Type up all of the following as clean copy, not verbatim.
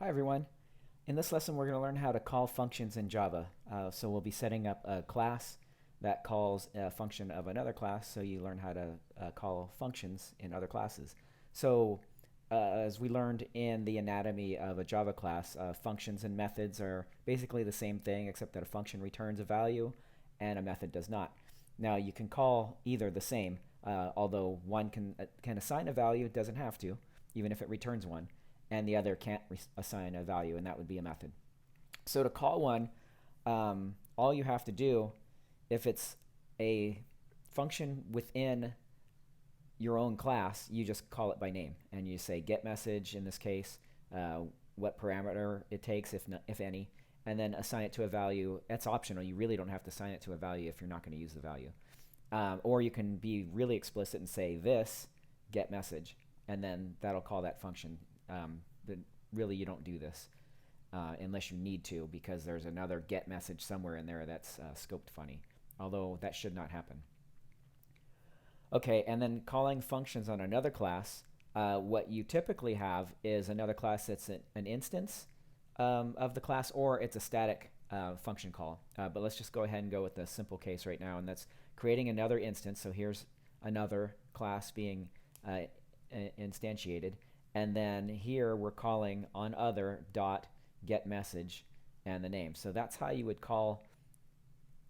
Hi everyone. In this lesson we're going to learn how to call functions in Java. So we'll be setting up a class that calls a function of another class, so you learn how to call functions in other classes. So as we learned in the anatomy of a Java class, functions and methods are basically the same thing except that a function returns a value and a method does not. Now you can call either the same, although one can assign a value, it doesn't have to, even if it returns one, and the other can't assign a value, and that would be a method. So to call one, all you have to do, if it's a function within your own class, you just call it by name, and you say getMessage in this case, what parameter it takes, if any, and then assign it to a value. That's optional. You really don't have to assign it to a value if you're not going to use the value. Or you can be really explicit and say this getMessage, and then that'll call that function. But really, you don't do this unless you need to, because there's another get message somewhere in there that's scoped funny, although that should not happen. Okay, and then calling functions on another class, what you typically have is another class that's an instance of the class, or it's a static function call. But let's just go ahead and go with the simple case right now, and that's creating another instance. So here's another class being instantiated, and then here we're calling on other.getMessage and the name. So that's how you would call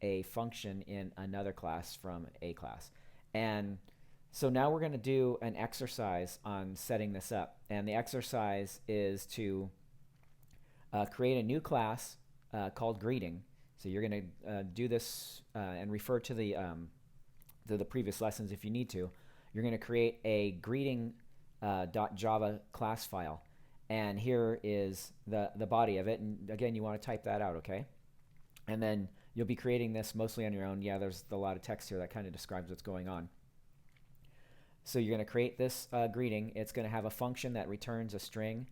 a function in another class from a class. And so now we're going to do an exercise on setting this up. And the exercise is to create a new class called greeting. So you're going to do this and refer to the previous lessons if you need to. You're going to create a greeting.java class file. And here is the body of it. And again, you want to type that out, okay? And then you'll be creating this mostly on your own. Yeah, there's a lot of text here that kind of describes what's going on. So you're going to create this greeting. It's going to have a function that returns a string,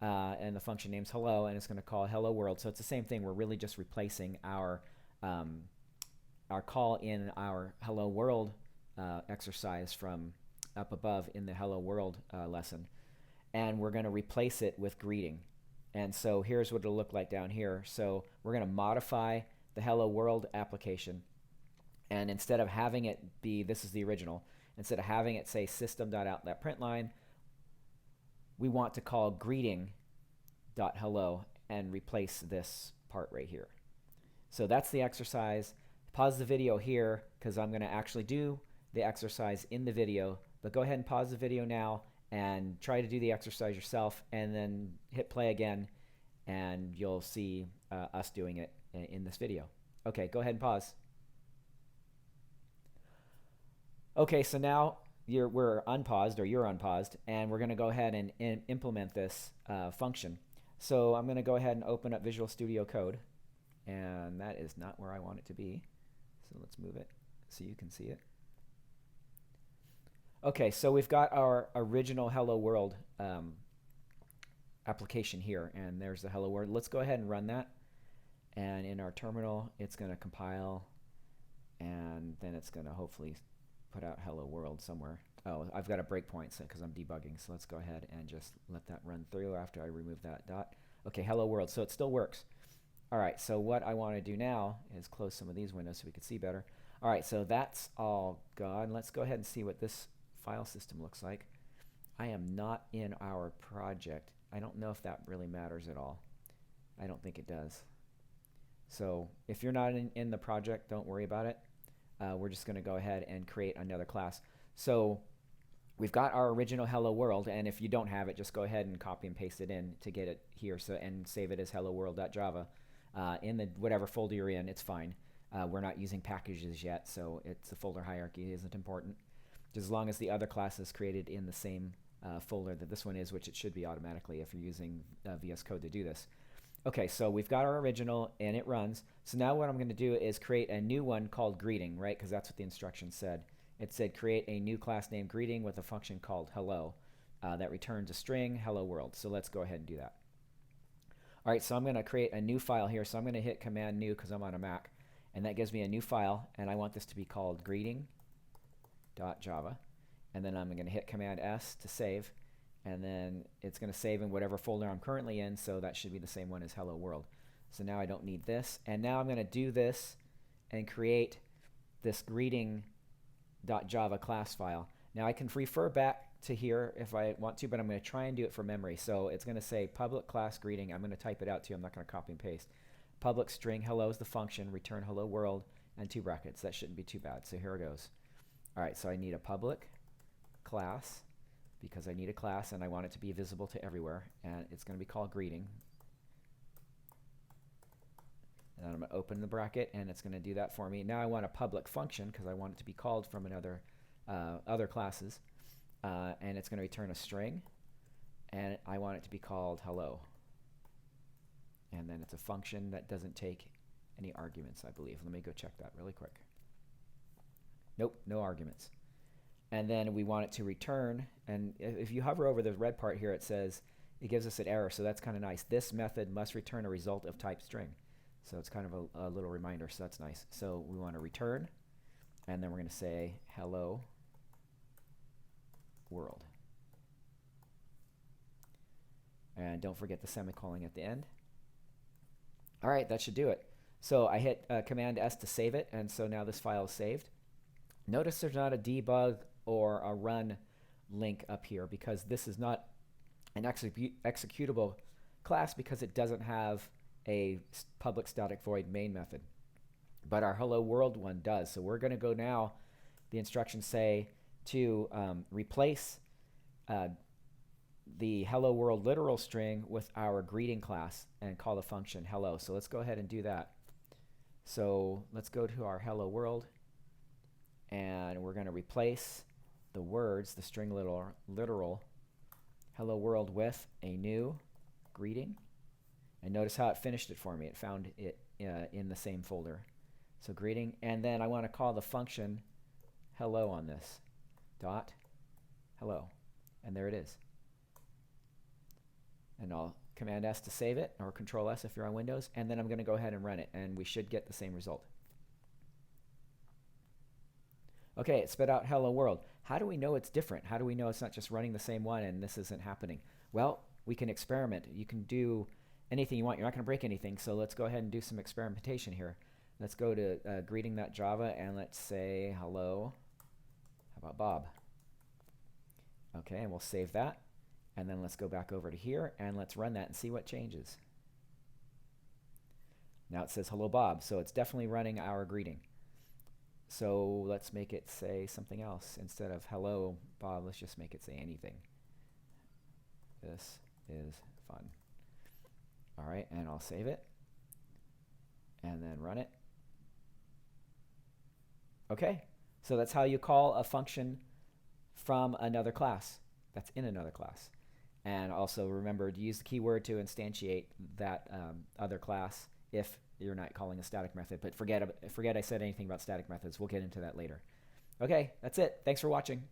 and the function name's hello, and it's going to call hello world. So it's the same thing. We're really just replacing our call in our hello world exercise from up above in the hello world lesson. And we're going to replace it with greeting. And so here's what it'll look like down here. So we're going to modify the hello world application. And instead of having it be, this is the original, instead of having it say system.out.println, we want to call greeting.hello and replace this part right here. So that's the exercise. Pause the video here because I'm going to actually do the exercise in the video. But go ahead and pause the video now and try to do the exercise yourself, and then hit play again, and you'll see us doing it in this video. Okay, go ahead and pause. Okay, so now we're unpaused, or you're unpaused, and we're going to go ahead and implement this function. So I'm going to go ahead and open up Visual Studio Code, and that is not where I want it to be. So let's move it so you can see it. Okay, so we've got our original Hello World application here, and there's the Hello World. Let's go ahead and run that. And in our terminal, it's going to compile, and then it's going to hopefully put out Hello World somewhere. Oh, I've got a breakpoint because I'm debugging, so let's go ahead and just let that run through after I remove that dot. Okay, Hello World, so it still works. All right, so what I want to do now is close some of these windows so we can see better. All right, so that's all gone. Let's go ahead and see what this file system looks like. I am not in our project. I don't know if that really matters at all. I don't think it does. So if you're not in the project, don't worry about it. We're just going to go ahead and create another class. So we've got our original hello world, and if you don't have it, just go ahead and copy and paste it in to get it here, so and save it as hello world.java in the whatever folder you're in. It's fine. We're not using packages yet, so the folder hierarchy isn't important. Just as long as the other class is created in the same folder that this one is, which it should be automatically if you're using VS Code to do this. Okay, so we've got our original and it runs. So now what I'm going to do is create a new one called greeting, right? Because that's what the instructions said. It said create a new class named greeting with a function called hello that returns a string hello world. So let's go ahead and do that. All right, so I'm going to create a new file here. So I'm going to hit Command New because I'm on a Mac, and that gives me a new file, and I want this to be called greeting.java. And then I'm going to hit Command S to save, and then it's going to save in whatever folder I'm currently in, so that should be the same one as hello world. So now I don't need this, and now I'm going to do this and create this greeting.java class file. Now I can refer back to here if I want to, but I'm going to try and do it from memory. So it's going to say public class greeting. I'm going to type it out to you. I'm not going to copy and paste. Public string hello is the function, return hello world, and 2 brackets. That shouldn't be too bad. So here it goes. All right, so I need a public class because I need a class and I want it to be visible to everywhere, and it's going to be called greeting. And then I'm going to open the bracket, and it's going to do that for me. Now I want a public function because I want it to be called from another other classes, and it's going to return a string, and I want it to be called hello. And then it's a function that doesn't take any arguments, I believe. Let me go check that really quick. Nope, no arguments. And then we want it to return, and if you hover over the red part here, it says, it gives us an error, so that's kind of nice. This method must return a result of type string. So it's kind of a little reminder, so that's nice. So we want to return, and then we're going to say hello world. And don't forget the semicolon at the end. All right, that should do it. So I hit Command S to save it, and so now this file is saved. Notice there's not a debug or a run link up here because this is not an executable class because it doesn't have a public static void main method. But our hello world one does. So we're going to go now, the instructions say to replace the hello world literal string with our greeting class and call the function hello. So let's go ahead and do that. So let's go to our hello world, and we're going to replace the words, the string literal hello world with a new greeting. And notice how it finished it for me. It found it in the same folder. So greeting, and then I want to call the function hello on this. Dot hello. And there it is. And I'll Command S to save it, or Control S if you're on Windows, and then I'm going to go ahead and run it, and we should get the same result. Okay, it spit out hello world. How do we know it's different? How do we know it's not just running the same one and this isn't happening? Well, we can experiment. You can do anything you want. You're not going to break anything, so let's go ahead and do some experimentation here. Let's go to greeting.java, and let's say hello. How about Bob? Okay, and we'll save that. And then let's go back over to here, and let's run that and see what changes. Now it says hello Bob, so it's definitely running our greeting. So let's make it say something else. Instead of hello Bob, let's just make it say anything. This is fun. All right, and I'll save it and then run it. Okay, so that's how you call a function from another class that's in another class. And also remember to use the keyword to instantiate that other class if you're not calling a static method. But forget I said anything about static methods. We'll get into that later. Okay, that's it. Thanks for watching.